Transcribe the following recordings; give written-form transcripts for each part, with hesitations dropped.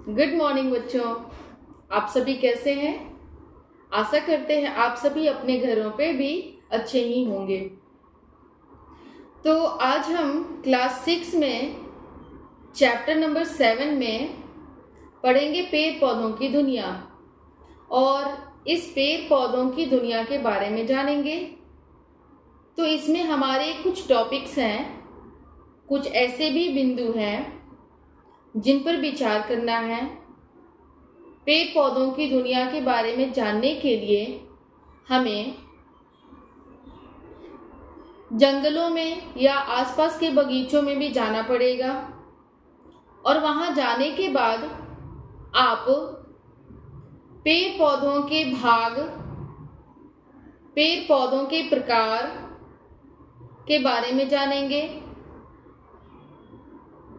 Good morning बच्चों। आप सभी कैसे हैं? आशा करते हैं आप सभी अपने घरों पे भी अच्छे ही होंगे। तो आज हम क्लास 6 में चैप्टर नंबर 7 में पढ़ेंगे पेड़ पौधों की दुनिया, और इस पेड़ पौधों की दुनिया के बारे में जानेंगे। तो इसमें हमारे कुछ टॉपिक्स हैं, कुछ ऐसे भी बिंदु हैं जिन पर विचार करना है। पेड़ पौधों की दुनिया के बारे में जानने के लिए हमें जंगलों में या आसपास के बगीचों में भी जाना पड़ेगा, और वहां जाने के बाद आप पेड़ पौधों के भाग, पेड़ पौधों के प्रकार के बारे में जानेंगे।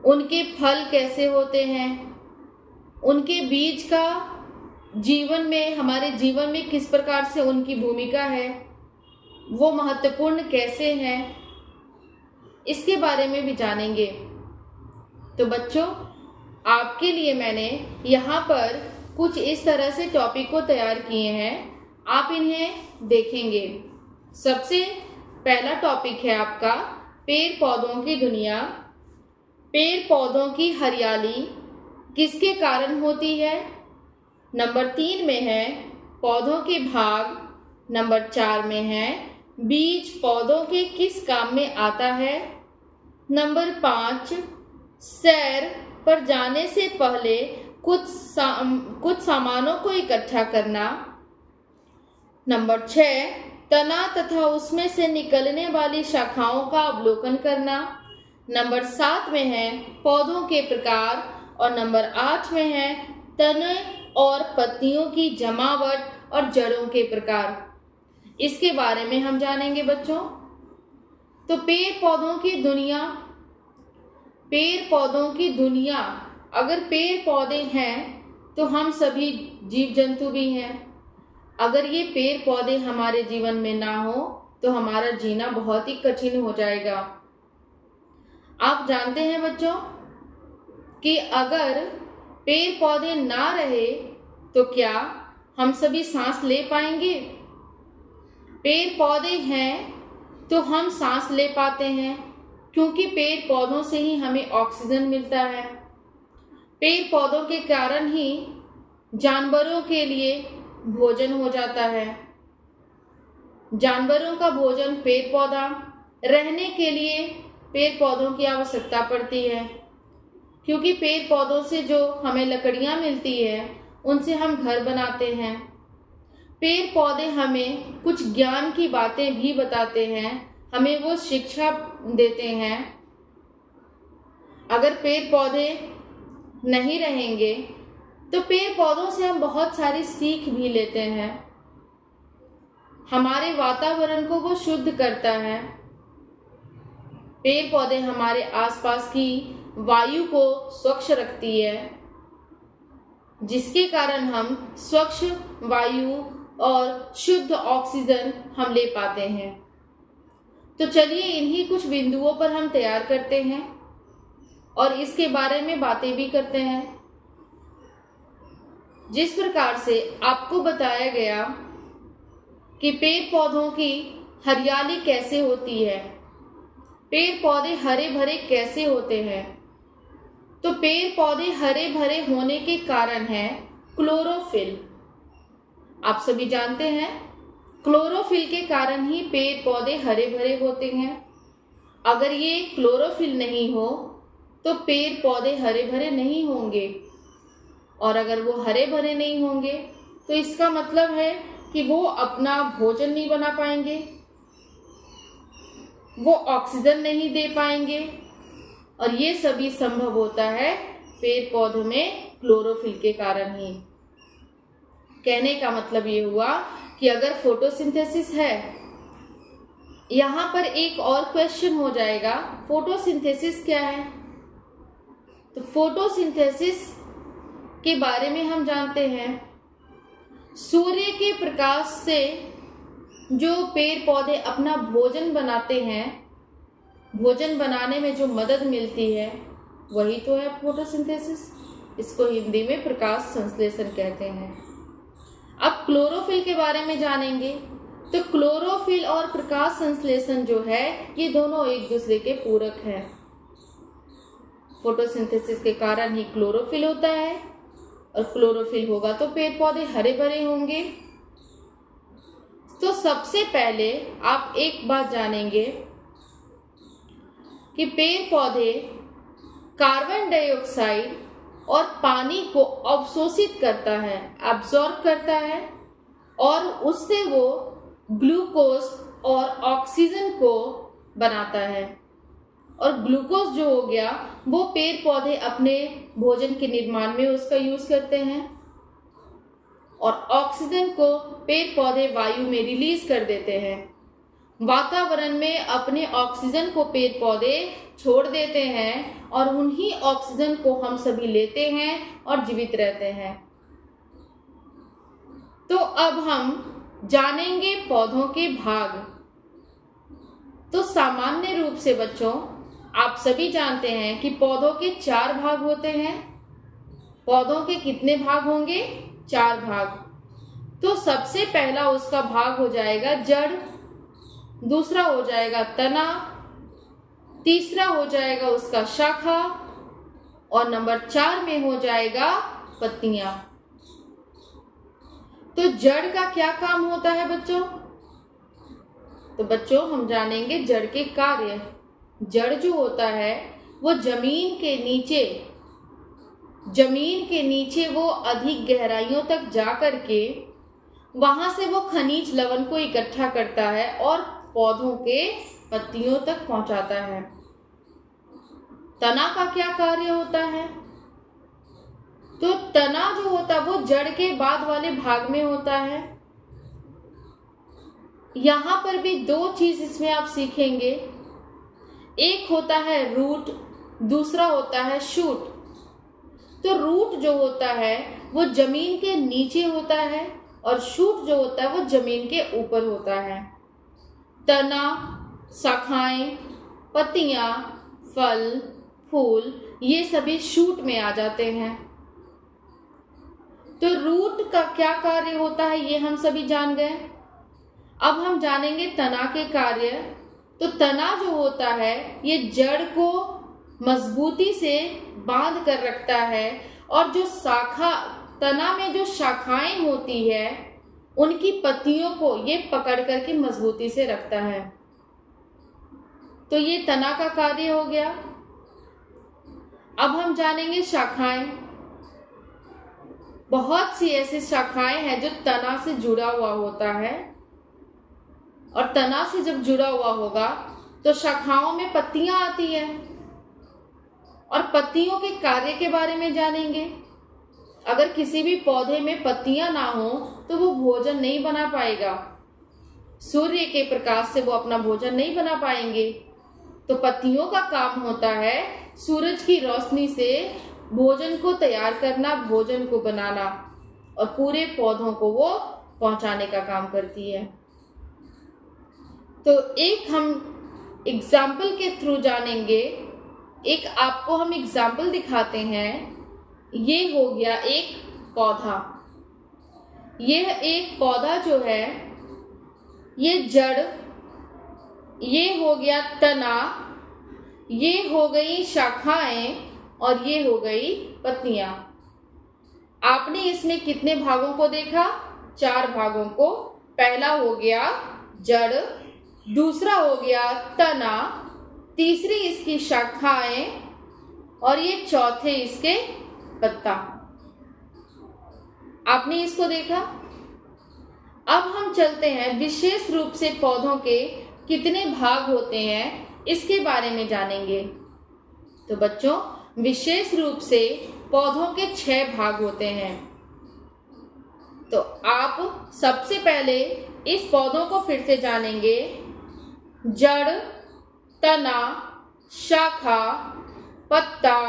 उनके फल कैसे होते हैं, उनके बीज का जीवन में, हमारे जीवन में किस प्रकार से उनकी भूमिका है, वो महत्वपूर्ण कैसे हैं, इसके बारे में भी जानेंगे। तो बच्चों, आपके लिए मैंने यहाँ पर कुछ इस तरह से टॉपिक को तैयार किए हैं, आप इन्हें देखेंगे। सबसे पहला टॉपिक है आपका पेड़ पौधों की दुनिया। पेड़ पौधों की हरियाली किसके कारण होती है? नंबर 3 में है पौधों के भाग। नंबर 4 में है बीज पौधों के किस काम में आता है। नंबर 5 सैर पर जाने से पहले कुछ सामानों को इकट्ठा करना। नंबर 6 तना तथा उसमें से निकलने वाली शाखाओं का अवलोकन करना। नंबर 7 में है पौधों के प्रकार, और नंबर 8 में है तने और पत्तियों की जमावट और जड़ों के प्रकार। इसके बारे में हम जानेंगे बच्चों। तो पेड़ पौधों की दुनिया, पेड़ पौधों की दुनिया, अगर पेड़ पौधे हैं तो हम सभी जीव जंतु भी हैं। अगर ये पेड़ पौधे हमारे जीवन में ना हो तो हमारा जीना बहुत ही कठिन हो जाएगा। आप जानते हैं बच्चों कि अगर पेड़ पौधे ना रहे तो क्या हम सभी सांस ले पाएंगे? पेड़ पौधे हैं तो हम सांस ले पाते हैं, क्योंकि पेड़ पौधों से ही हमें ऑक्सीजन मिलता है। पेड़ पौधों के कारण ही जानवरों के लिए भोजन हो जाता है। जानवरों का भोजन पेड़ पौधा, रहने के लिए पेड़ पौधों की आवश्यकता पड़ती है, क्योंकि पेड़ पौधों से जो हमें लकड़ियां मिलती है उनसे हम घर बनाते हैं। पेड़ पौधे हमें कुछ ज्ञान की बातें भी बताते हैं, हमें वो शिक्षा देते हैं। अगर पेड़ पौधे नहीं रहेंगे तो पेड़ पौधों से हम बहुत सारी सीख भी लेते हैं। हमारे वातावरण को वो शुद्ध करता है। पेड़ पौधे हमारे आसपास की वायु को स्वच्छ रखती है, जिसके कारण हम स्वच्छ वायु और शुद्ध ऑक्सीजन हम ले पाते हैं। तो चलिए इन्हीं कुछ बिंदुओं पर हम तैयार करते हैं और इसके बारे में बातें भी करते हैं। जिस प्रकार से आपको बताया गया कि पेड़ पौधों की हरियाली कैसे होती है, पेड़ पौधे हरे भरे कैसे होते हैं, तो पेड़ पौधे हरे भरे होने के कारण है क्लोरोफिल। आप सभी जानते हैं क्लोरोफिल के कारण ही पेड़ पौधे हरे भरे होते हैं। अगर ये क्लोरोफिल नहीं हो तो पेड़ पौधे हरे भरे नहीं होंगे, और अगर वो हरे भरे नहीं होंगे तो इसका मतलब है कि वो अपना भोजन नहीं बना पाएंगे, वो ऑक्सीजन नहीं दे पाएंगे, और ये सभी संभव होता है पेड़ पौधों में क्लोरोफिल के कारण ही। कहने का मतलब ये हुआ कि अगर फोटोसिंथेसिस है, यहाँ पर एक और क्वेश्चन हो जाएगा, फोटोसिंथेसिस क्या है? तो फोटोसिंथेसिस के बारे में हम जानते हैं, सूर्य के प्रकाश से जो पेड़ पौधे अपना भोजन बनाते हैं, भोजन बनाने में जो मदद मिलती है वही तो है फोटोसिंथेसिस। इसको हिंदी में प्रकाश संश्लेषण कहते हैं। अब क्लोरोफिल के बारे में जानेंगे। तो क्लोरोफिल और प्रकाश संश्लेषण जो है ये दोनों एक दूसरे के पूरक हैं। फोटोसिंथेसिस के कारण ही क्लोरोफिल होता है, और क्लोरोफिल होगा तो पेड़ पौधे हरे भरे होंगे। तो सबसे पहले आप एक बात जानेंगे कि पेड़ पौधे कार्बन डाइऑक्साइड और पानी को अवशोषित करता है, एब्जॉर्ब करता है, और उससे वो ग्लूकोज और ऑक्सीजन को बनाता है। और ग्लूकोज जो हो गया वो पेड़ पौधे अपने भोजन के निर्माण में उसका यूज करते हैं, और ऑक्सीजन को पेड़ पौधे वायु में रिलीज कर देते हैं। वातावरण में अपने ऑक्सीजन को पेड़ पौधे छोड़ देते हैं, और उन्हीं ऑक्सीजन को हम सभी लेते हैं और जीवित रहते हैं। तो अब हम जानेंगे पौधों के भाग। तो सामान्य रूप से बच्चों आप सभी जानते हैं कि पौधों के 4 भाग होते हैं। पौधों के कितने भाग होंगे? 4 भाग। तो सबसे पहला उसका भाग हो जाएगा जड़, दूसरा हो जाएगा तना, तीसरा हो जाएगा उसका शाखा, और नंबर 4 में हो जाएगा पत्तियां। तो जड़ का क्या काम होता है बच्चों? तो बच्चों हम जानेंगे जड़ के कार्य। जड़ जो होता है वो जमीन के नीचे वो अधिक गहराइयों तक जा करके वहां से वो खनिज लवण को इकट्ठा करता है और पौधों के पत्तियों तक पहुंचाता है। तना का क्या कार्य होता है? तो तना जो होता है वो जड़ के बाद वाले भाग में होता है। यहां पर भी 2 चीज इसमें आप सीखेंगे। एक होता है रूट, दूसरा होता है शूट। तो रूट जो होता है वो जमीन के नीचे होता है, और शूट जो होता है वो जमीन के ऊपर होता है। तना, शाखाएं, पत्तियां, फल, फूल ये सभी शूट में आ जाते हैं। तो रूट का क्या कार्य होता है ये हम सभी जान गए। अब हम जानेंगे तना के कार्य। तो तना जो होता है ये जड़ को मजबूती से बांध कर रखता है, और जो तना में जो शाखाएं होती है उनकी पत्तियों को ये पकड़ करके मजबूती से रखता है। तो ये तना का कार्य हो गया। अब हम जानेंगे शाखाएं। बहुत सी ऐसी शाखाएं हैं जो तना से जुड़ा हुआ होता है, और तना से जब जुड़ा हुआ होगा तो शाखाओं में पत्तियां आती है, और पत्तियों के कार्य के बारे में जानेंगे। अगर किसी भी पौधे में पत्तियां ना हो तो वो भोजन नहीं बना पाएगा। सूर्य के प्रकाश से वो अपना भोजन नहीं बना पाएंगे। तो पत्तियों का काम होता है सूरज की रोशनी से भोजन को तैयार करना, भोजन को बनाना, और पूरे पौधों को वो पहुंचाने का काम करती है। तो एक हम एग्जाम्पल के थ्रू जानेंगे। एक आपको हम एग्जाम्पल दिखाते हैं। ये हो गया एक पौधा। यह एक पौधा जो है ये जड़, ये हो गया तना, ये हो गई शाखाएं, और ये हो गई पत्तियां। आपने इसमें कितने भागों को देखा? 4 भागों को। पहला हो गया जड़, दूसरा हो गया तना, तीसरी इसकी शाखाएं, और ये चौथे इसके पत्ता। आपने इसको देखा। अब हम चलते हैं विशेष रूप से पौधों के कितने भाग होते हैं इसके बारे में जानेंगे। तो बच्चों विशेष रूप से पौधों के 6 भाग होते हैं। तो आप सबसे पहले इस पौधों को फिर से जानेंगे। जड़, तना, शाखा, पत्ता,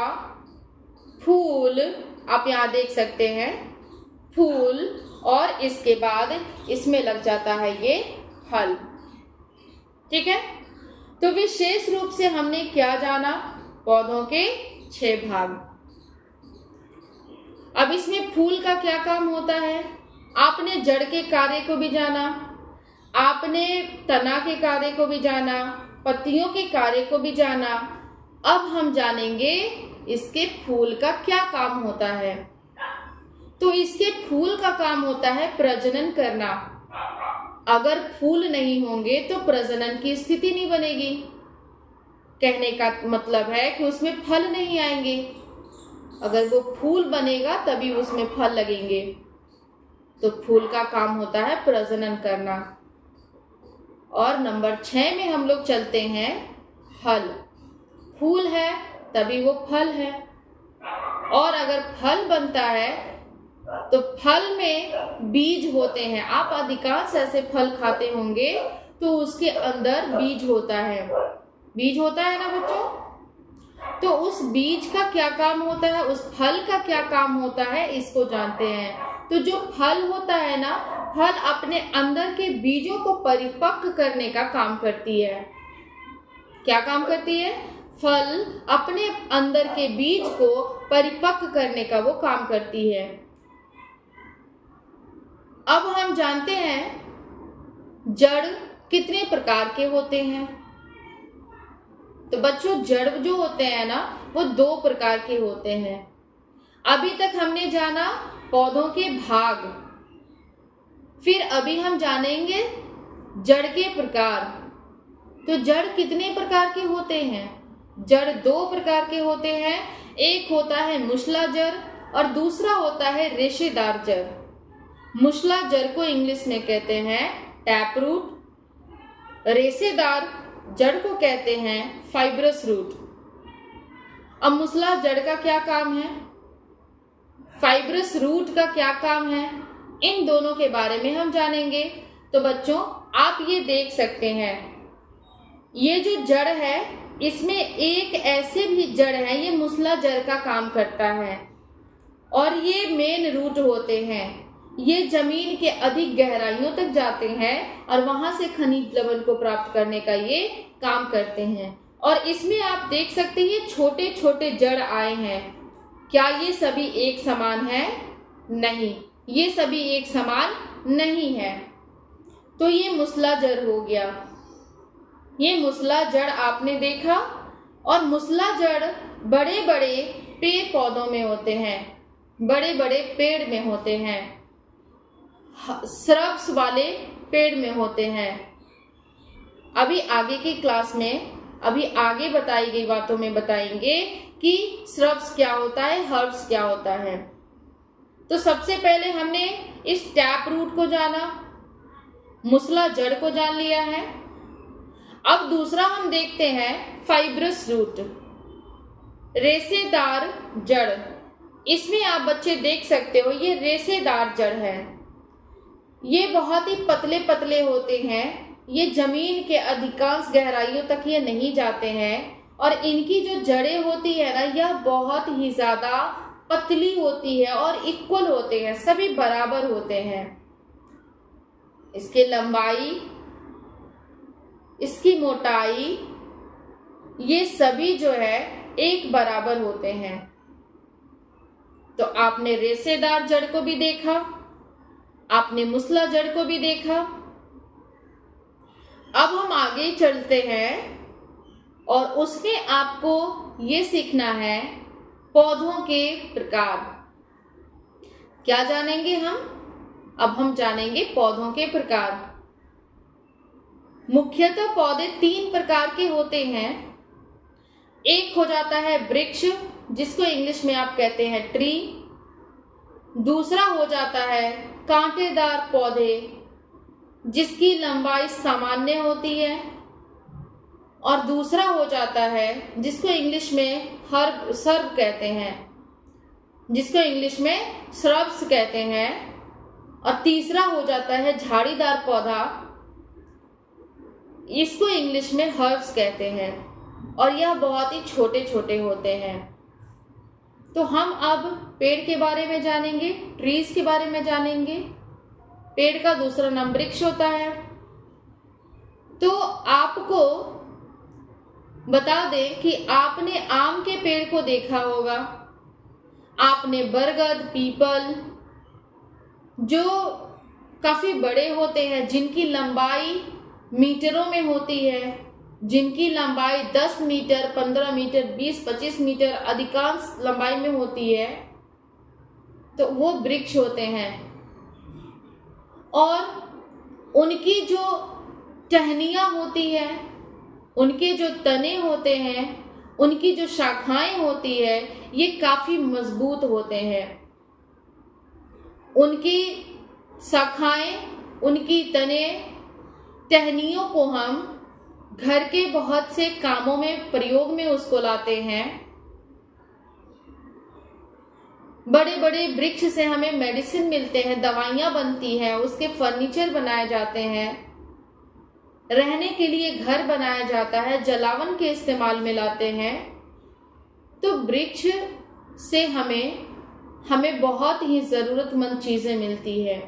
फूल, आप यहाँ देख सकते हैं फूल, और इसके बाद इसमें लग जाता है ये फल। ठीक है। तो विशेष रूप से हमने क्या जाना? पौधों के 6 भाग। अब इसमें फूल का क्या काम होता है? आपने जड़ के कार्य को भी जाना, आपने तना के कार्य को भी जाना, पत्तियों के कार्य को भी जाना। अब हम जानेंगे इसके फूल का क्या काम होता है। तो इसके फूल का काम होता है प्रजनन करना। अगर फूल नहीं होंगे तो प्रजनन की स्थिति नहीं बनेगी। कहने का मतलब है कि उसमें फल नहीं आएंगे। अगर वो फूल बनेगा तभी उसमें फल लगेंगे। तो फूल का काम होता है प्रजनन करना। और नंबर 6 में हम लोग चलते हैं, फल। फूल है तभी वो फल है। और अगर फल बनता है तो फल में बीज होते हैं। आप अधिकांश ऐसे फल खाते होंगे तो उसके अंदर बीज होता है। बीज होता है ना बच्चों? तो उस बीज का क्या काम होता है, उस फल का क्या काम होता है, इसको जानते हैं। तो जो फल होता है ना, फल अपने अंदर के बीजों को परिपक्व करने का काम करती है। क्या काम करती है? फल अपने अंदर के बीज को परिपक्व करने का वो काम करती है। अब हम जानते हैं जड़ कितने प्रकार के होते हैं। तो बच्चों, जड़ जो होते हैं ना, वो 2 प्रकार के होते हैं। अभी तक हमने जाना पौधों के भाग, फिर अभी हम जानेंगे जड़ के प्रकार। तो जड़ कितने प्रकार के होते हैं? जड़ 2 प्रकार के होते हैं। एक होता है मूसला जड़ और दूसरा होता है रेशेदार जड़। मूसला जड़ को इंग्लिश में कहते हैं टैप रूट, रेशेदार जड़ को कहते हैं फाइब्रस रूट। अब मूसला जड़ का क्या काम है, फाइब्रस रूट का क्या काम है, इन दोनों के बारे में हम जानेंगे। तो बच्चों, आप ये देख सकते हैं, ये जो जड़ है इसमें एक ऐसे भी जड़ है, ये मूसला जड़ का काम करता है। और ये मेन रूट होते हैं। ये जमीन के अधिक गहराइयों तक जाते हैं और वहां से खनिज लवण को प्राप्त करने का ये काम करते हैं। और इसमें आप देख सकते हैं ये छोटे छोटे जड़ आए हैं। क्या ये सभी एक समान है? नहीं, ये सभी एक समान नहीं है। तो ये मूसला जड़ हो गया। ये मूसला जड़ आपने देखा। और मूसला जड़ बड़े बड़े पेड़ पौधों में होते हैं, बड़े बड़े पेड़ में होते हैं, श्रब्स वाले पेड़ में होते हैं। अभी आगे की क्लास में, अभी आगे बताई गई बातों में बताएंगे कि श्रब्स क्या होता है, हर्ब्स क्या होता है। तो सबसे पहले हमने इस टैप रूट को जाना, मूसला जड़ को जान लिया है। अब दूसरा हम देखते हैं फाइब्रस रूट, रेशेदार जड़। इसमें आप बच्चे देख सकते हो ये रेशेदार जड़ है। ये बहुत ही पतले पतले होते हैं। ये जमीन के अधिकांश गहराइयों तक ये नहीं जाते हैं। और इनकी जो जड़ें होती है ना, यह बहुत ही ज्यादा पतली होती है और इक्वल होते हैं, सभी बराबर होते हैं। इसकी लंबाई, इसकी मोटाई, ये सभी जो है एक बराबर होते हैं। तो आपने रेशेदार जड़ को भी देखा, आपने मूसला जड़ को भी देखा। अब हम आगे चलते हैं और उसमें आपको ये सीखना है पौधों के प्रकार। क्या जानेंगे हम? अब हम जानेंगे पौधों के प्रकार। मुख्यतः पौधे 3 प्रकार के होते हैं। एक हो जाता है वृक्ष, जिसको इंग्लिश में आप कहते हैं ट्री। दूसरा हो जाता है कांटेदार पौधे, जिसकी लंबाई सामान्य होती है। और दूसरा हो जाता है जिसको इंग्लिश में सर्ब कहते हैं, जिसको इंग्लिश में श्रब्स कहते हैं। और तीसरा हो जाता है झाड़ीदार पौधा, इसको इंग्लिश में हर्ब्स कहते हैं। और यह बहुत ही छोटे छोटे होते हैं। तो हम अब पेड़ के बारे में जानेंगे, ट्रीज के बारे में जानेंगे। पेड़ का दूसरा नाम वृक्ष होता है। तो आपको बता दें कि आपने आम के पेड़ को देखा होगा। आपने बरगद, पीपल, जो काफी बड़े होते हैं, जिनकी लंबाई मीटरों में होती है, जिनकी लंबाई 10 मीटर, 15 मीटर, 20-25 मीटर अधिकांश लंबाई में होती है, तो वो वृक्ष होते हैं। और उनकी जो टहनियाँ होती है, उनके जो तने होते हैं, उनकी जो शाखाएं होती है, ये काफी मजबूत होते हैं। उनकी शाखाएं, उनकी तने, टहनियों को हम घर के बहुत से कामों में प्रयोग में उसको लाते हैं। बड़े बड़े वृक्ष से हमें मेडिसिन मिलते हैं, दवाइयाँ बनती हैं, उसके फर्नीचर बनाए जाते हैं, रहने के लिए घर बनाया जाता है, जलावन के इस्तेमाल में लाते हैं। तो वृक्ष से हमें बहुत ही ज़रूरतमंद चीज़ें मिलती है।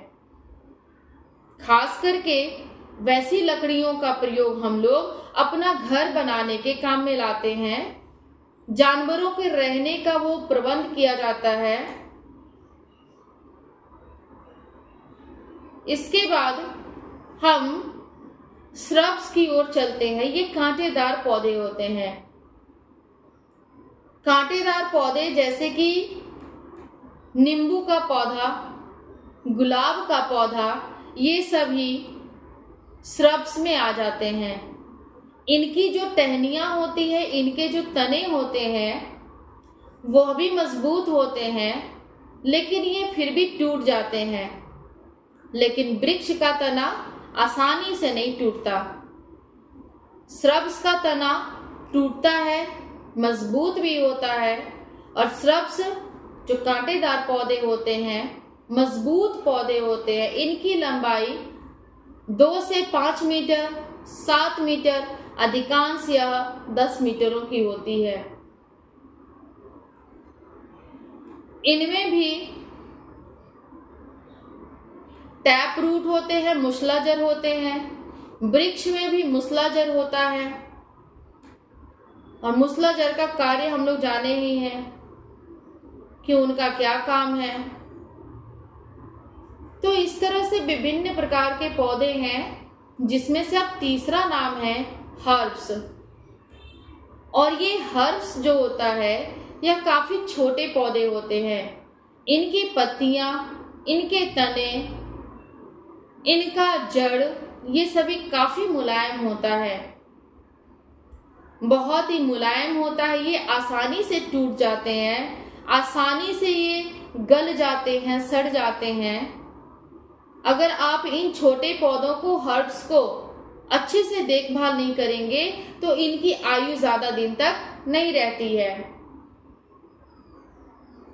खास करके वैसी लकड़ियों का प्रयोग हम लोग अपना घर बनाने के काम में लाते हैं, जानवरों के रहने का वो प्रबंध किया जाता है। इसके बाद हम श्रब्स की ओर चलते हैं। ये कांटेदार पौधे होते हैं। कांटेदार पौधे जैसे कि नींबू का पौधा, गुलाब का पौधा, ये सभी श्रब्स में आ जाते हैं। इनकी जो टहनियाँ होती है, इनके जो तने होते हैं, वह भी मजबूत होते हैं, लेकिन ये फिर भी टूट जाते हैं। लेकिन वृक्ष का तना आसानी से नहीं टूटता। श्रब्स का तना टूटता है, मजबूत भी होता है। और श्रब्स जो कांटेदार पौधे होते हैं, मजबूत पौधे होते हैं, इनकी लंबाई 2 से 5 मीटर, 7 मीटर, अधिकांश यह 10 मीटरों की होती है। इनमें भी टैप रूट होते हैं, मूसलाजर होते हैं। वृक्ष में भी मूसलाजर होता है, और मूसलाजर का कार्य हम लोग जाने ही हैं कि उनका क्या काम है। तो इस तरह से विभिन्न प्रकार के पौधे हैं, जिसमें से अब तीसरा नाम है हर्ब्स। और ये हर्ब्स जो होता है, यह काफी छोटे पौधे होते हैं। इनकी पत्तियां, इनके तने, इनका जड़, ये सभी काफी मुलायम होता है, बहुत ही मुलायम होता है। ये आसानी से टूट जाते हैं, आसानी से ये गल जाते हैं, सड़ जाते हैं। अगर आप इन छोटे पौधों को, हर्ब्स को अच्छे से देखभाल नहीं करेंगे, तो इनकी आयु ज्यादा दिन तक नहीं रहती है।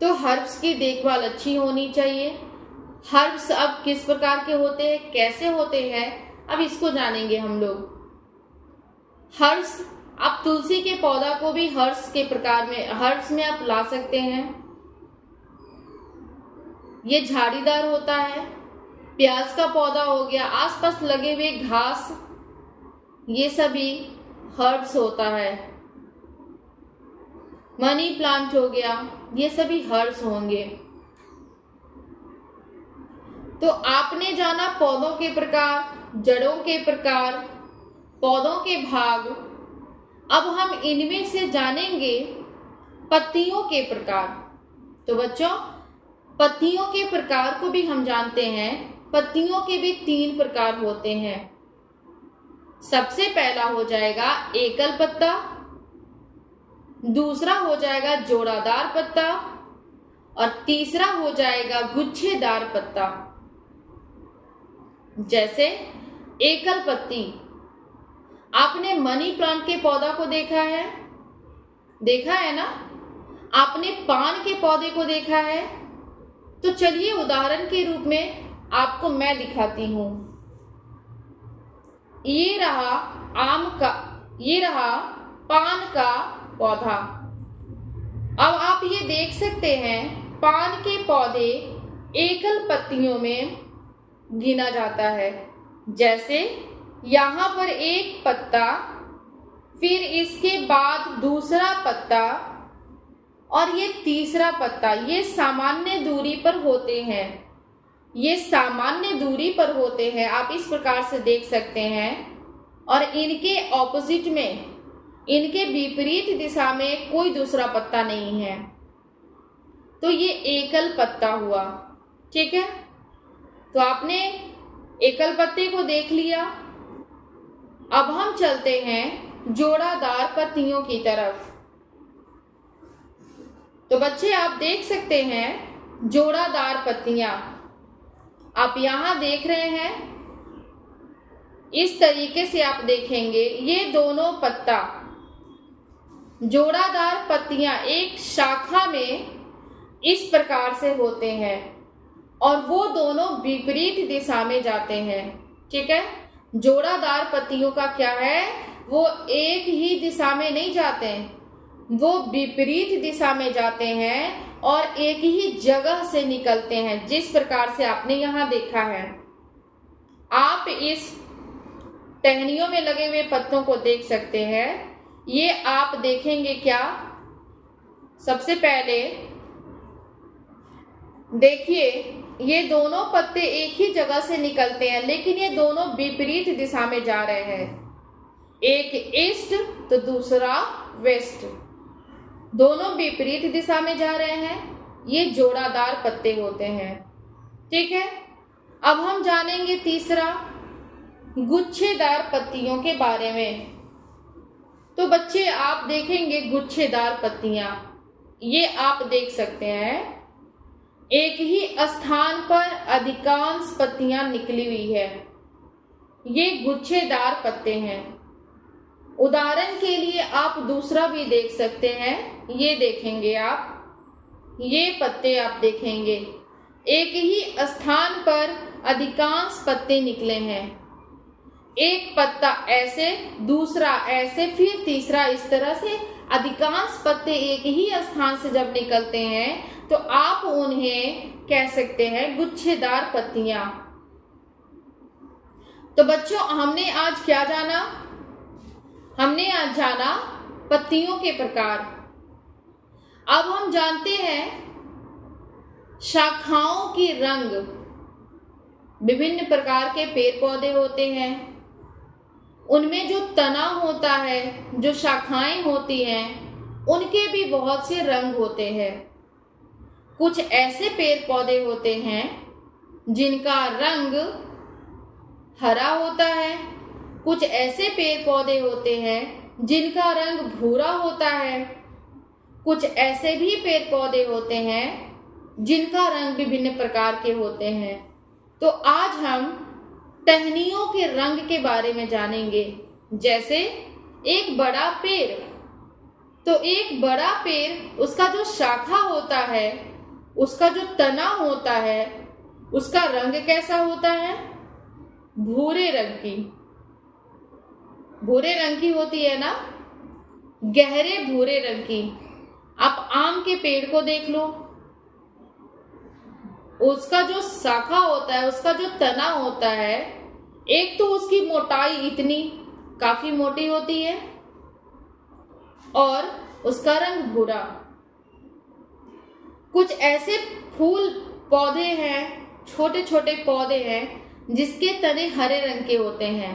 तो हर्ब्स की देखभाल अच्छी होनी चाहिए। हर्ब्स अब किस प्रकार के होते हैं, कैसे होते हैं, अब इसको जानेंगे हम लोग। हर्ब्स, आप तुलसी के पौधा को भी हर्ब्स के प्रकार में, हर्ब्स में आप ला सकते हैं। ये झाड़ीदार होता है। प्याज का पौधा हो गया, आसपास लगे हुए घास, ये सभी हर्ब्स होता है। मनी प्लांट हो गया, ये सभी हर्ब्स होंगे। तो आपने जाना पौधों के प्रकार, जड़ों के प्रकार, पौधों के भाग। अब हम इनमें से जानेंगे पत्तियों के प्रकार। तो बच्चों, पत्तियों के प्रकार को भी हम जानते हैं। पत्तियों के भी 3 प्रकार होते हैं। सबसे पहला हो जाएगा एकल पत्ता, दूसरा हो जाएगा जोड़ादार पत्ता, और तीसरा हो जाएगा गुच्छेदार पत्ता। जैसे एकल पत्ती, आपने मनी प्लांट के पौधा को देखा है ना? आपने पान के पौधे को देखा है? तो चलिए उदाहरण के रूप में आपको मैं दिखाती हूं। ये रहा पान का पौधा। अब आप ये देख सकते हैं, पान के पौधे एकल पत्तियों में गिना जाता है। जैसे यहाँ पर एक पत्ता, फिर इसके बाद दूसरा पत्ता, और ये तीसरा पत्ता, ये सामान्य दूरी पर होते हैं, ये सामान्य दूरी पर होते हैं, आप इस प्रकार से देख सकते हैं। और इनके ऑपोजिट में, इनके विपरीत दिशा में कोई दूसरा पत्ता नहीं है, तो ये एकल पत्ता हुआ। ठीक है, तो आपने एकल पत्ते को देख लिया। अब हम चलते हैं जोड़ादार पत्तियों की तरफ। तो बच्चे आप देख सकते हैं जोड़ादार पत्तियां, आप यहां देख रहे हैं, इस तरीके से आप देखेंगे ये दोनों पत्ता, जोड़ादार पत्तियां एक शाखा में इस प्रकार से होते हैं और वो दोनों विपरीत दिशा में जाते हैं। ठीक है, जोड़ादार पत्तियों का क्या है, वो एक ही दिशा में नहीं जाते, वो विपरीत दिशा में जाते हैं और एक ही जगह से निकलते हैं, जिस प्रकार से आपने यहां देखा है। आप इस टहनियों में लगे हुए पत्तों को देख सकते हैं। ये आप देखेंगे क्या, सबसे पहले देखिए ये दोनों पत्ते एक ही जगह से निकलते हैं, लेकिन ये दोनों विपरीत दिशा में जा रहे हैं, एक ईस्ट तो दूसरा वेस्ट, दोनों विपरीत दिशा में जा रहे हैं। ये जोड़ादार पत्ते होते हैं। ठीक है, अब हम जानेंगे तीसरा, गुच्छेदार पत्तियों के बारे में। तो बच्चे आप देखेंगे गुच्छेदार पत्तियां, ये आप देख सकते हैं, एक ही स्थान पर अधिकांश पत्तियां निकली हुई है, ये गुच्छेदार पत्ते हैं। उदाहरण के लिए आप दूसरा भी देख सकते हैं, ये देखेंगे आप, ये पत्ते आप देखेंगे, एक ही स्थान पर अधिकांश पत्ते निकले हैं, एक पत्ता ऐसे, दूसरा ऐसे, फिर तीसरा, इस तरह से अधिकांश पत्ते एक ही स्थान से जब निकलते हैं तो आप उन्हें कह सकते हैं गुच्छेदार पत्तियां। तो बच्चों हमने आज क्या जाना, हमने आज जाना पत्तियों के प्रकार। अब हम जानते हैं शाखाओं की रंग। विभिन्न प्रकार के पेड़ पौधे होते हैं, उनमें जो तना होता है, जो शाखाएं होती हैं, उनके भी बहुत से रंग होते हैं। कुछ ऐसे पेड़ पौधे होते हैं जिनका रंग हरा होता है, कुछ ऐसे पेड़ पौधे होते हैं जिनका रंग भूरा होता है, कुछ ऐसे भी पेड़ पौधे होते हैं जिनका रंग विभिन्न प्रकार के होते हैं। तो आज हम टहनियों के रंग के बारे में जानेंगे। जैसे एक बड़ा पेड़, तो एक बड़ा पेड़, उसका जो शाखा होता है, उसका जो तना होता है, उसका रंग कैसा होता है, भूरे रंग की, भूरे रंग की होती है ना, गहरे भूरे रंग की। आप आम के पेड़ को देख लो, उसका जो शाखा होता है, उसका जो तना होता है, एक तो उसकी मोटाई इतनी काफी मोटी होती है और उसका रंग भूरा। कुछ ऐसे फूल पौधे हैं, छोटे छोटे पौधे हैं जिसके तने हरे रंग के होते हैं,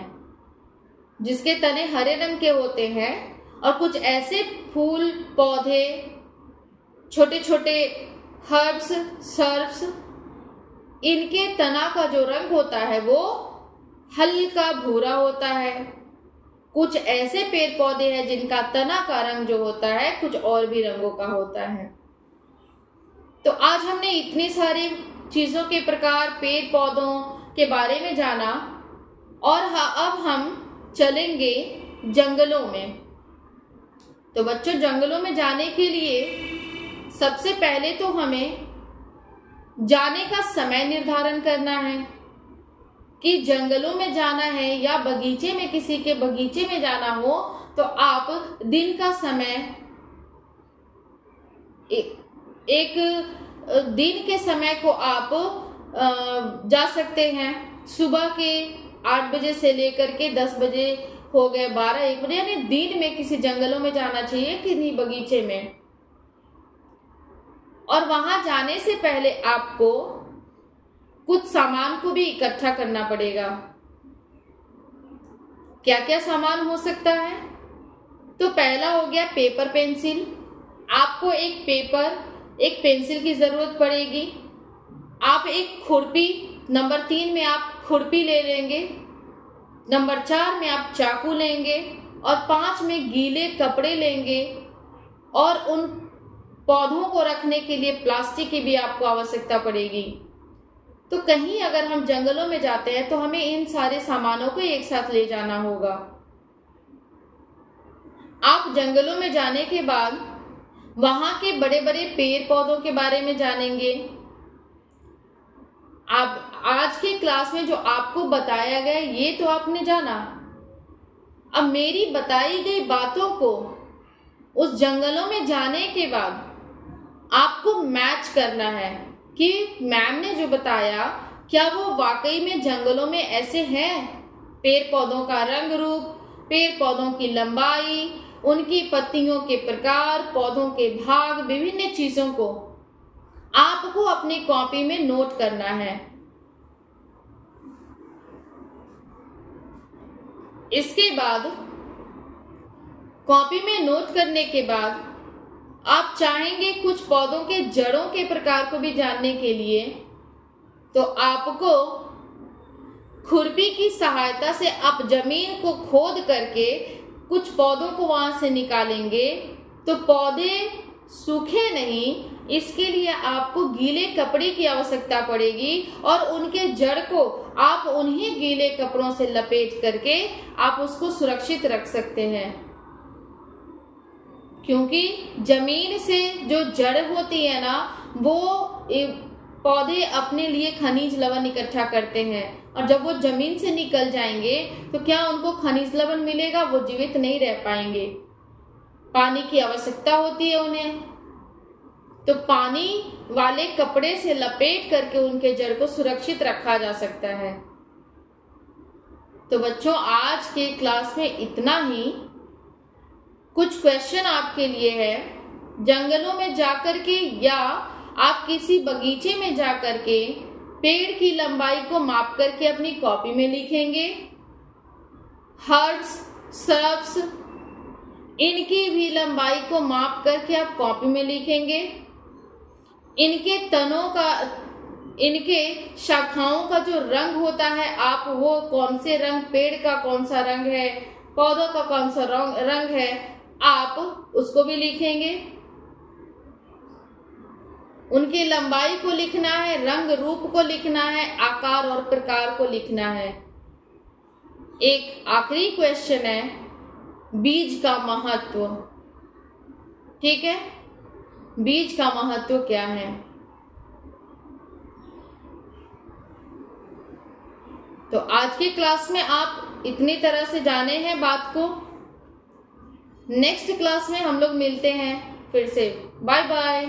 जिसके तने हरे रंग के होते हैं। और कुछ ऐसे फूल पौधे, छोटे छोटे हर्ब्स, सर्ब्स, इनके तना का जो रंग होता है वो हल्का भूरा होता है। कुछ ऐसे पेड़ पौधे हैं जिनका तना का रंग जो होता है कुछ और भी रंगों का होता है। तो आज हमने इतनी सारी चीजों के प्रकार, पेड़ पौधों के बारे में जाना। और अब हम चलेंगे जंगलों में। तो बच्चों जंगलों में जाने के लिए सबसे पहले तो हमें जाने का समय निर्धारण करना है कि जंगलों में जाना है या बगीचे में, किसी के बगीचे में जाना हो तो आप दिन का समय, एक दिन के समय को आप जा सकते हैं। सुबह के 8 बजे से लेकर के 10 बजे हो गए, 12-1 बजे, यानी दिन में किसी जंगलों में जाना चाहिए, किसी बगीचे में। और वहां जाने से पहले आपको कुछ सामान को भी इकट्ठा करना पड़ेगा। क्या क्या सामान हो सकता है? तो पहला हो गया पेपर पेंसिल। आपको एक पेंसिल की जरूरत पड़ेगी। आप एक खुरपी, नंबर 3 में आप खुरपी ले लेंगे, नंबर 4 में आप चाकू लेंगे और 5 में गीले कपड़े लेंगे और उन पौधों को रखने के लिए प्लास्टिक की भी आपको आवश्यकता पड़ेगी। तो कहीं अगर हम जंगलों में जाते हैं तो हमें इन सारे सामानों को एक साथ ले जाना होगा। आप जंगलों में जाने के बाद वहां के बड़े बड़े पेड़ पौधों के बारे में जानेंगे। आप आज के क्लास में जो आपको बताया गया ये तो आपने जाना। अब मेरी बताई गई बातों को उस जंगलों में जाने के बाद आपको मैच करना है कि मैम ने जो बताया क्या वो वाकई में जंगलों में ऐसे हैं। पेड़ पौधों का रंग रूप, पेड़ पौधों की लंबाई, उनकी पत्तियों के प्रकार, पौधों के भाग, विभिन्न चीजों को आपको अपनी कॉपी में नोट करना है। इसके बाद कॉपी में नोट करने के बाद आप चाहेंगे कुछ पौधों के जड़ों के प्रकार को भी जानने के लिए, तो आपको खुरपी की सहायता से आप जमीन को खोद करके कुछ पौधों को वहां से निकालेंगे। तो पौधे सूखे नहीं, इसके लिए आपको गीले कपड़े की आवश्यकता पड़ेगी और उनके जड़ को आप उन्हीं गीले कपड़ों से लपेट करके आप उसको सुरक्षित रख सकते हैं। क्योंकि जमीन से जो जड़ होती है ना, वो पौधे अपने लिए खनिज लवण इकट्ठा करते हैं और जब वो जमीन से निकल जाएंगे तो क्या उनको खनिज लवण मिलेगा? वो जीवित नहीं रह पाएंगे। पानी की आवश्यकता होती है उन्हें, तो पानी वाले कपड़े से लपेट करके उनके जड़ को सुरक्षित रखा जा सकता है। तो बच्चों, आज के क्लास में इतना ही। कुछ क्वेश्चन आपके लिए है। जंगलों में जाकर के या आप किसी बगीचे में जाकर के पेड़ की लंबाई को माप करके अपनी कॉपी में लिखेंगे। हर्ब्स, श्रब्स, इनकी भी लंबाई को माप करके आप कॉपी में लिखेंगे। इनके तनों का, इनके शाखाओं का जो रंग होता है, आप वो कौन से रंग, पेड़ का कौन सा रंग है, पौधों का कौन सा रंग है, आप उसको भी लिखेंगे। उनकी लंबाई को लिखना है, रंग रूप को लिखना है, आकार और प्रकार को लिखना है। एक आखिरी क्वेश्चन है, बीज का महत्व। ठीक है, बीज का महत्व क्या है? तो आज के क्लास में आप इतनी तरह से जाने हैं बात को। नेक्स्ट क्लास में हम लोग मिलते हैं फिर से। Bye bye.